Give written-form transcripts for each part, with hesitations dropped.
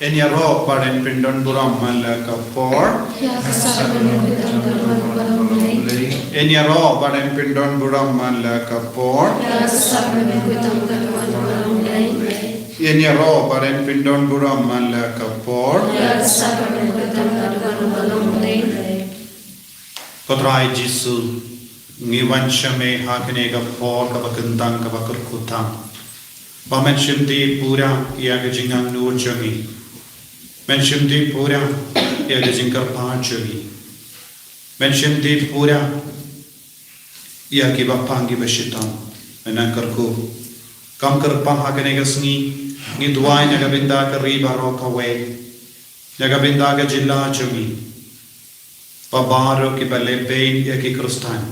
Enyaro baren pindon buram malaka por. Enyaro baren pindon buram malaka por. Enyaro baren pindon buram malaka por. Kodrai Jisu ngiwan shame hakne ka por ka bakentang ka bakurkutang. Bamenshim di pura ia gajingang nur jami. Mention di pura ya gajingkar panchagi. Mention di pura ya ki bapangi bashitam. Menangkar ko kamkar pahakane gasni ni duai naga binda ka riba roka we. Naga binda ka jilla jami. Babaro ki bale pain ya ki krustan.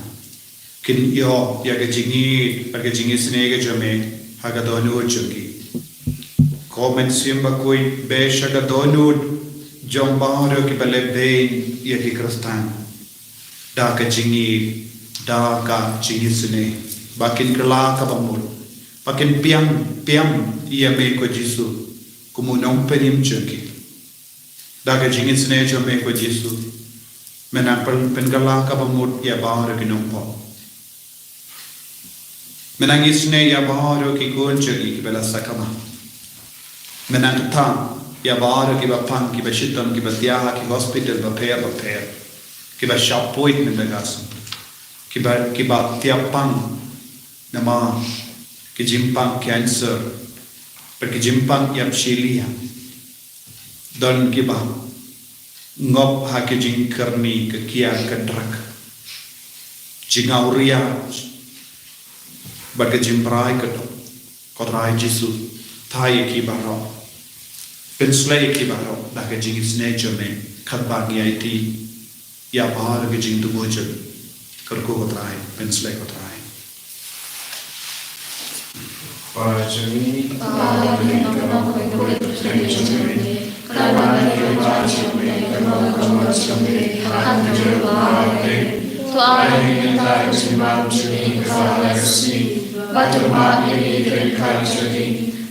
Kin yo ya gajingi snega jame hagadonu jagi. Komen simba koi besha ka donud Jong baharo ki bale bain ya ki krastan da ka jingi sune bakin kala ka bamul bakin piam ia me ko Jisu kumunong penim cheki da ka jingi sune jo me ko Jisu mena pen kala ka bamul ya baharo ki nompo menangisne ya baharo ki kun cheki ki bela sakama menantang ya bara ki bapang ki bashitam ki batiaha ki hospital baper ki bashapoit mendagas ki tiapang nama ki jimpang cancer per ki jimpang yapshilia don ki ba ngop ha ki jingkarni ke kia kadrak jingauria ba ke jimprai kedo kodrai Jisu thai ki baro Penslay ki baro da ka jing is nature me khatbag yaiti ya bahar ke jing tu bojal karko kotrai penslay kotrai Pajami Pajami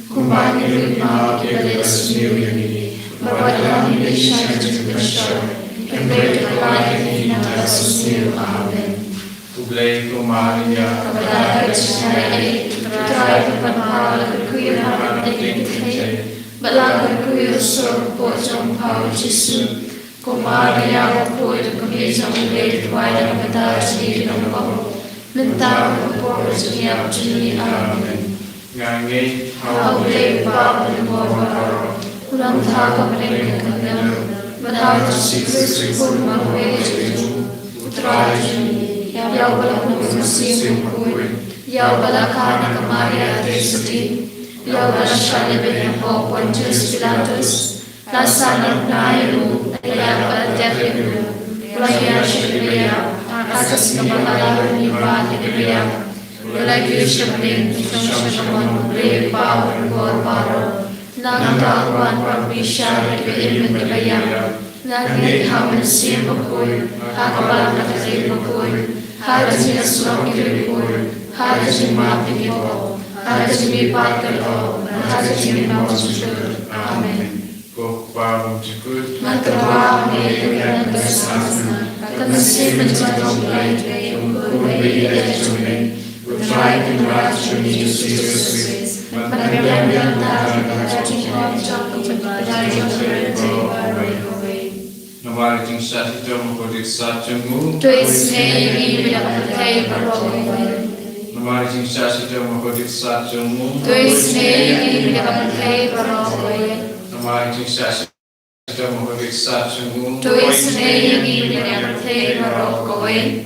Kumani Rima Kedas Niyani, Babadami Nation to the show, and break the light in us new Amen. Kublai Kumaria, Kabada Jingaiei, Tribe Panhala, Kuya Identity, Balaka Kuya Sur, Pojong Pao Jisu, Kumaria, Kuya Commission, Late Wide of the Dutch Need of Bubble, Mentang, Portugia, Amen. Ngangai haule bab le moro ulam tha ka mre ka kadam badal sikri kun ma we ju utraj ya bala no sim ko ya bala kana ka maria desti ya bala shale be ho pontius pilatus la sana nairu ya bala definu ya shibya asas ka bala ni ba ni Lagi syamin syaman beri power baro nangkawan permisah dari ilmu lagi hamen siapapun akabalan siapapun harus diasuh diripun harus dimati po harus dipakai harus dimaksud amin. Kopam cikut matwa dengan kesana kemisi menjadi baik Try to watch your Jesus, but I am not Nawaliting Satito Mokodik Satyamu, to his name, we have to take a roll. Nawaliting Satito Mokodik Satyamu, to his name, we have to take a roll. Nawaliting Satito Mokodik Satyamu, to his name, we have to take a roll.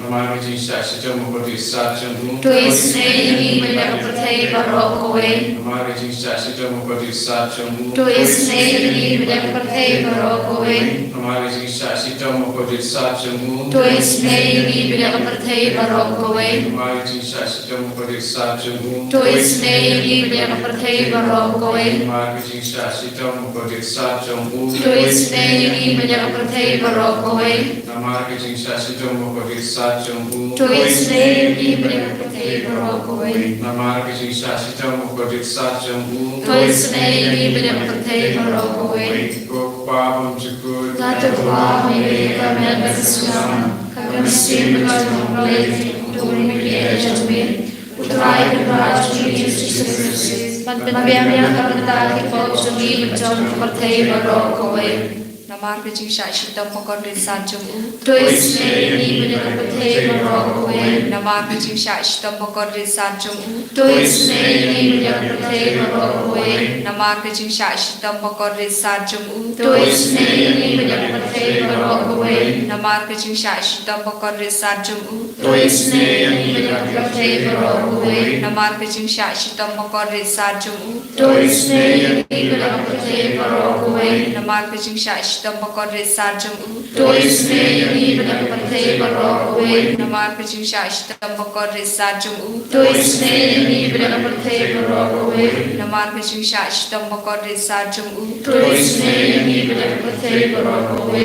Nawaliting Satito Mokodik Satyamu, to his name, we have to take a roll. Nawaliting Satito Mokodik Satyamu, to his name, we have to take a roll. Nawaliting Satito Mokodik Satyamu, to his name, we have to take a roll. Nawaliting Satito Mokodik Satyamu, to his name, we have to take a roll. Nawaliting Satito Mokodik Satyamu, to his Tuisnei banyak percaya berokoi. Nama kecing sasi jom bokori sajong u. Tuisnei banyak percaya berokoi. Nama kecing sasi jom bokori sajong u. Tuisnei banyak percaya berokoi. Kok paham cukup. Lalu kami kami bersemangat. Kami mesti mengalami turun ke jatuh. Utrai kerajaan Yesus Kristus. Pantabiang kami kau sendiri berjauh percaya berokoi. Nama kecing sasi jom bokori sajong u. Tuisnei banyak percaya berokoi. Nama kecing sasi jom bokori sajong u. Tuisnei banyak percaya berokoi. Nama kecing sasi jom bokori sajong u. Tuisnei banyak percaya berokoi. Nama kecing sasi jom bokori sajong u. Tuisnei banyak percaya berokoi. Nama kecing sasi jom bokori sajong u. Tuisnei banyak percaya berokoi. Nama kecing sasi jom bokori sajong u. Tuisnei banyak percaya berokoi. Nama kecing sasi jom bokori sajong u. Tuisnei banyak percaya berokoi. Nama kecing sasi jom bokori sajong u. Tuisnei banyak percaya berokoi.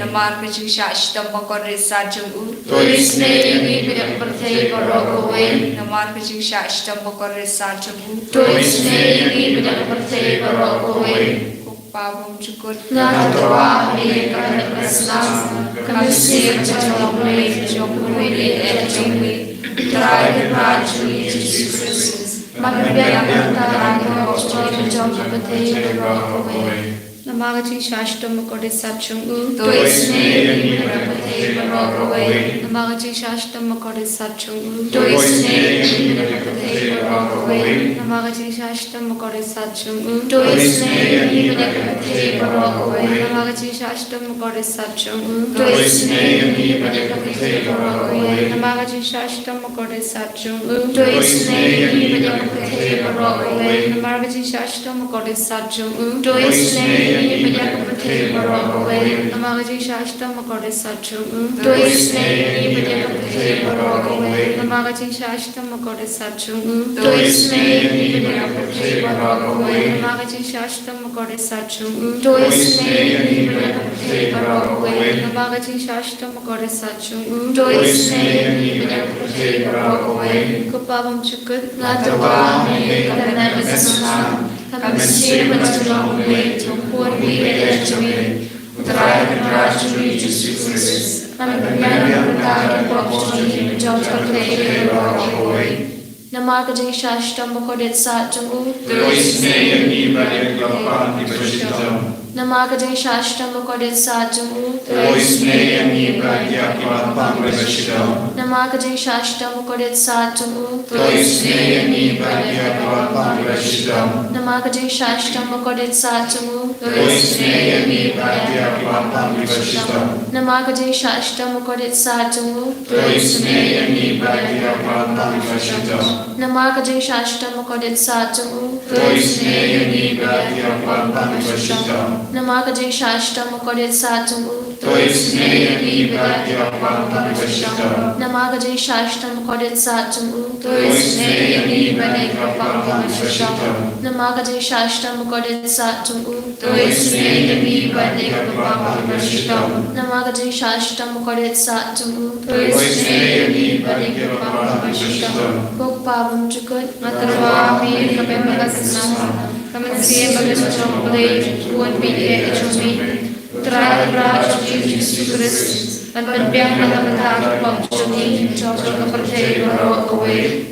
Nama kecing sasi jom bokori sajong u. Tuisnei banyak percaya berokoi. Nama kecing sasi jom bokori sajong u. Tuisnei banyak percaya berokoi. Pabong cukup. Natawa kami bersenang. Kami siap jauh mulai jauh mulai jauh mulai. Terakhir kerajaan Yesus Kristus. Maka biar kita kau jauh percaya berokoi. Nama kecing sasi jom bokori sajong u. Tuisnei banyak percaya berokoi. Nama kecing sasi jom bokori sajong u. Tuisnei banyak percaya berokoi. Nama kecing sasi jom bokori sajong u. Tuisnei banyak percaya berokoi. Nama kecing sasi jom bokori sajong u. Tuisnei banyak percaya berokoi. Nama kecing sasi jom bokori sajong u. Tuisnei banyak percaya berokoi. Nama kecing sasi jom bokori sajong u. Tuisnei banyak percaya berokoi. Nama kecing sasi jom bokori sajong u. Tuisnei banyak percaya berokoi. Nama kecing sasi jom bokori sajong u. Tuisnei banyak percaya berokoi. Nama kecing sasi jom bokori sajong u. Tuisnei banyak percaya berokoi. Nama kecing sasi jom bokori sajong u. Tuisnei banyak percaya berokoi. Kupabong cukup. Natawa kami bersenang. Kami siap jauh mulai jauh mulai jauh mulai. Terakhir kerajaan Yesus Kristus. Kami biar kita kau sendiri berjauh percaya berokoi. Nama kecing sasi jom bokori sajong u. Tuisnei banyak lapan di bersitam. Nama kecing sasi jom bokori sajong u. Tuisnei banyak lapan di bersitam. Nama kecing sasi jom bokori sajong u. Tuisnei banyak lapan di bersitam. Nama kecing sasi jom bokori sajong u. Tuisnei banyak lapan di bersitam. Nama kecing sasi jom bokori sajong u. Tuisnei banyak lapan di bersitam. Nama kecing sasi jom bokori sajong u. Tuisnei banyak lapan di bersitam. Nama kecing sasi jom bokori sajong u. Tuisnei banyak lapan di bersitam. Nama kecing sasi jom bokori sajong u. Tuisnei banyak lapan di bersitam. Nama kecing sasi jom bokori sajong u. Tuisnei banyak lapan di bersitam. Nama kecing sasi jom bokori sajong u. Tuisnei banyak lapan di bersitam. Kupabong cukup. Natawa kami bersenang. Kami siap jauh mulai jauh mulai jauh mulai. Terakhir kerajaan Yesus Kristus. Maka biar kita kau sendiri jauh percaya berokoi.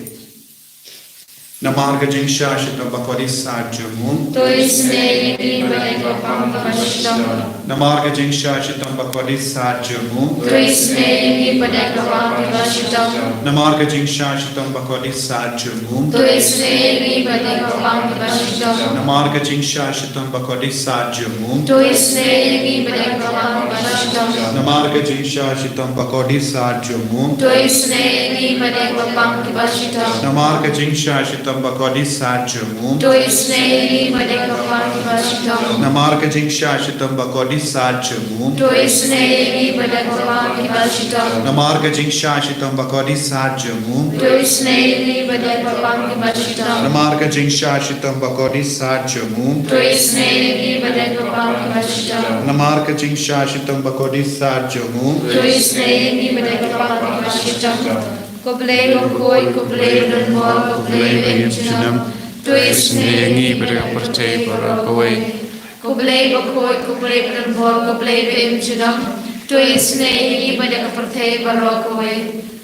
Nama kecing sasi jom bokori sajong u. Tuisnei banyak lapan bersitam. Nama kecing sasi jom bokori sajong u. Tuisnei banyak lapan bersitam. Nama kecing sasi jom bokori sajong u. Tuisnei banyak lapan bersitam. Nama kecing sasi jom bokori sajong u. Tuisnei banyak lapan bersitam. Nama kecing sasi jom bokori sajong u. Tuisnei banyak lapan bersitam. Nama kecing sasi jom bokori sajong u. Tuisnei banyak lapan bersitam. Nama kecing sasi jom bokori sajong u. Tuisnei banyak lapan bersitam. Nama kecing sasi jom bokori sajong u. Tuisnei banyak lapan bersitam. Nama kecing sasi jom bokori sajong u. Tuisnei badai kapal kebashita. Na marka jing shashitang bakodi sar jongu. Tuis neini badai kapal kebashita. Koblei lokoi, koblei lenmol, koblei benjinam. Tuis neini badai kapal barakawai. Koblei lokoi, koblei lenmol, koblei benjinam. Tuis neini badai kapal barakawai.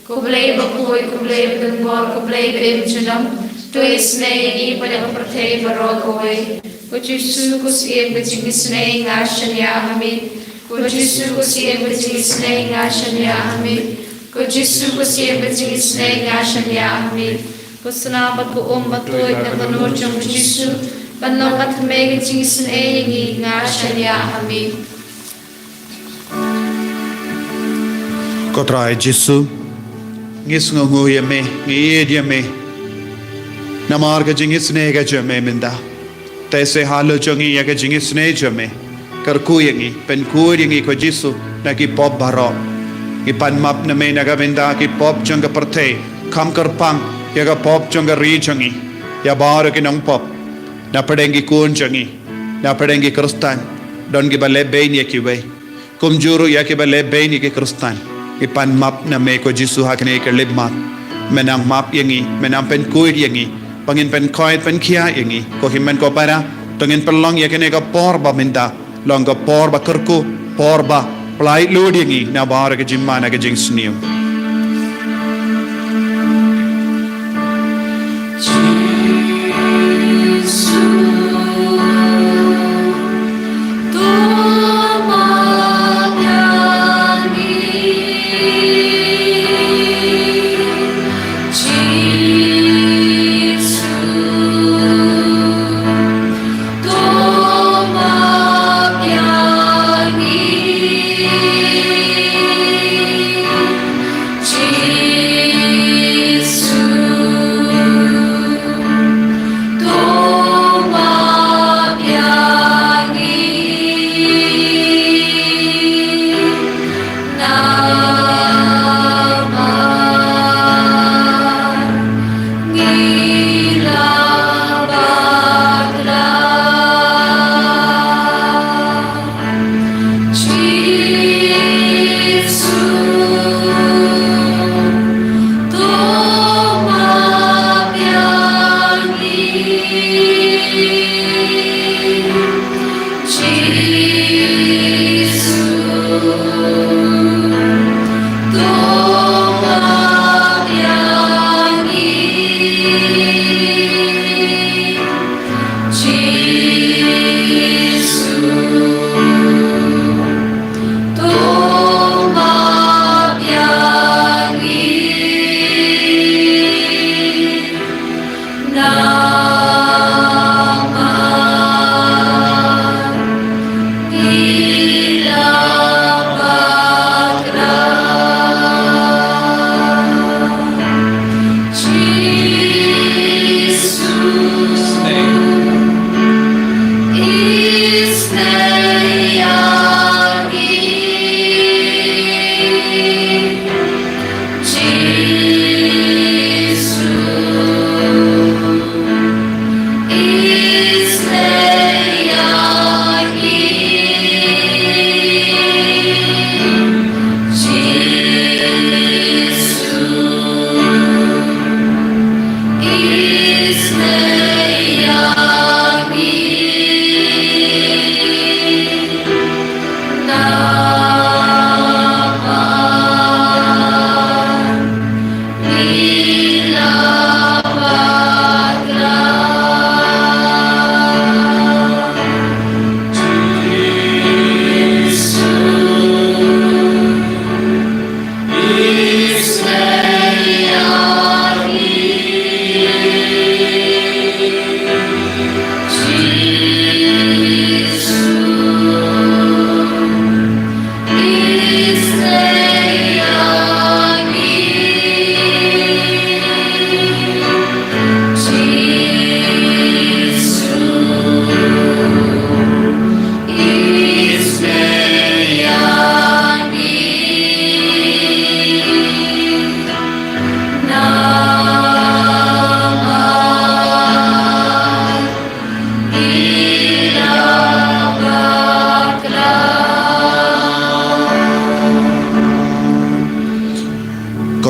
Koblei lokoi, koblei lenmol, koblei benjinam. Tuis neini badai kapal barakawai. Kujisu kusiem bejingisnei ngashanya amin. Kujisu kusiem bejingisnei ngashanya amin. Kujisu kusiem bejingisnei ngashanya amin. Kusna baku batoi nakanur jong kujisu banong atme bejingisnei ngashanya amin. Kotrai Jisu ngis ngungu yame ngiyed yame na marka jingisnei ga jame minda. Taise halo jongi ya ke jingis ne jame karku yangi pen ku yangi ko Jisu na ki pop baro ki pan map na me na ga benda ki pop jonga parthe kham kar pang ya ga pop jonga ri jongi ya bar ki nang pop na padengi kun jongi na padengi krustan don ki bale bein ya ki we kum juru ya ki bale bein ki krustan ki pan map na me ko Jisu hakne ke lib map menang map yangi menang pen ku yangi pangin pen koit pen kia yangi ko himen ko para tengin pelong ya kene ko porba minda long ko porba kerku porba plai lud yangi na bar ke jimana ke jing sniu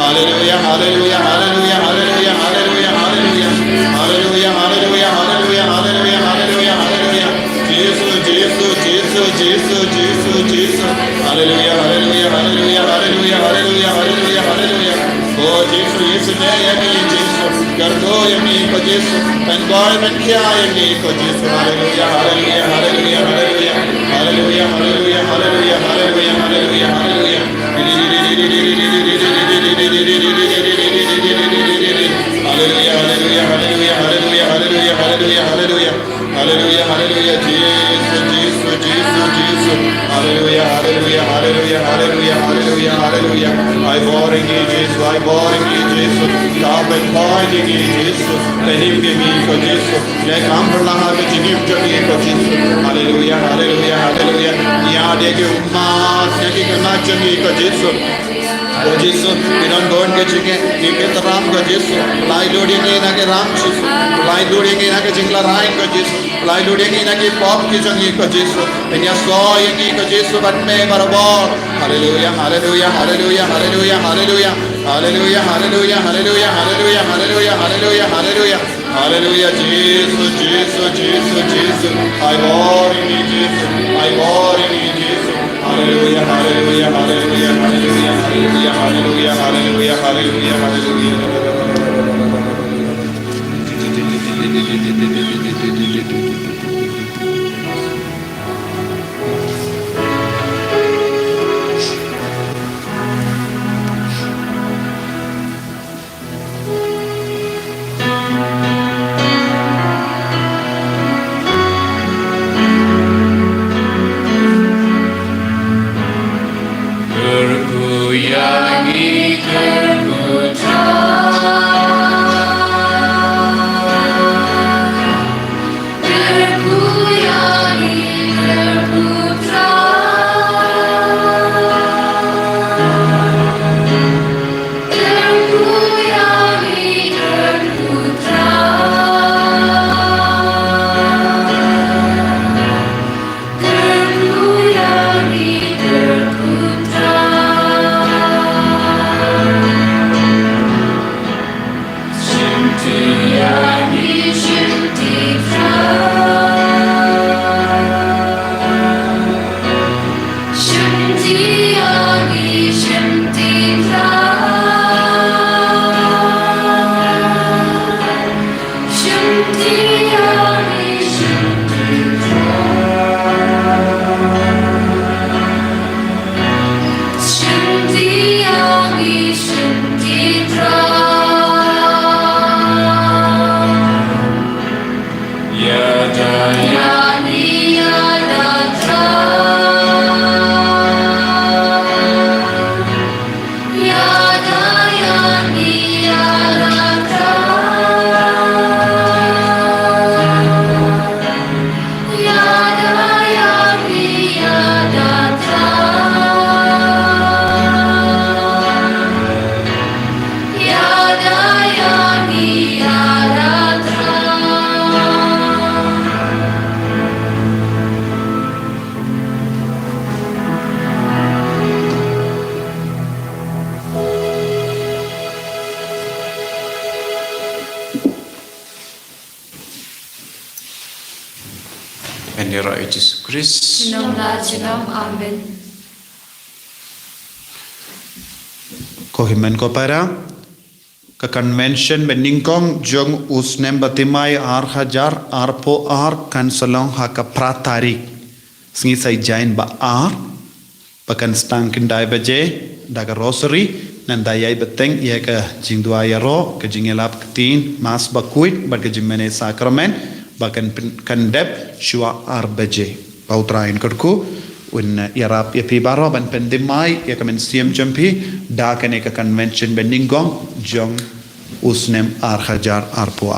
Hallelujah, hallelujah, hallelujah, hallelujah, hallelujah, hallelujah. Hallelujah, hallelujah, hallelujah, hallelujah, hallelujah, hallelujah. Jesus, Jesus, Jesus, Jesus, Jesus, Jesus. Hallelujah, hallelujah, hallelujah, hallelujah, hallelujah, hallelujah, hallelujah. Oh Jesus, Jesus, yami Jesus. Gardo yami ko Jesus. Environment kya yami ko Jesus. Hallelujah, hallelujah, hallelujah, hallelujah. Hallelujah, hallelujah, hallelujah, hallelujah, hallelujah, hallelujah. Hallelujah, hallelujah, hallelujah, hallelujah, hallelujah, hallelujah, hallelujah. Hallelujah, hallelujah, Jesus, Jesus, Jesus, Jesus. Hallelujah, hallelujah, hallelujah, hallelujah, hallelujah, hallelujah. I bore in you, Jesus, I bore in you, Jesus. Carpet point in you, Jesus. Behim in me for Jesus. Let umbrella have it in you to me for Jesus. Hallelujah, hallelujah, hallelujah. Yadege umma, snaki kamacha me for Jesus. Oh Jesus, we don't go and get you again. You get the Ram, God Jesus. Fly loading in a Ram, Jesus. Fly loading in a Jingla Ryan, God Jesus. Fly loading in a pop kitchen, God Jesus. And you saw you, God Jesus, but never a ball. Hallelujah, hallelujah, hallelujah, hallelujah, hallelujah. Hallelujah, hallelujah, hallelujah, hallelujah, hallelujah, hallelujah, hallelujah. Hallelujah, Jesus, Jesus, Jesus, Jesus. I bore in you, Jesus. I bore in you, Jesus. Hallelujah, hallelujah, hallelujah, hallelujah, hallelujah, hallelujah, hallelujah, hallelujah, hallelujah. Bendera Yesus Kristus. Jenam, amen. Kohimen ko para ke convention beningkong Jong usnem batimai hajar arpo kansalong haka pratarik singi sai jain ba pakan stankin dai baje daga rosary nan dayai beteng ia ke jingdua yaro ke jingelap ketin mas bakuit bag jimene sakramen bakan kandep shua baje pautrain kerku un yarap yapi baro ban pendimai ya kamen siam jampi da kane ka convention beningong Jong usnem hajar arpo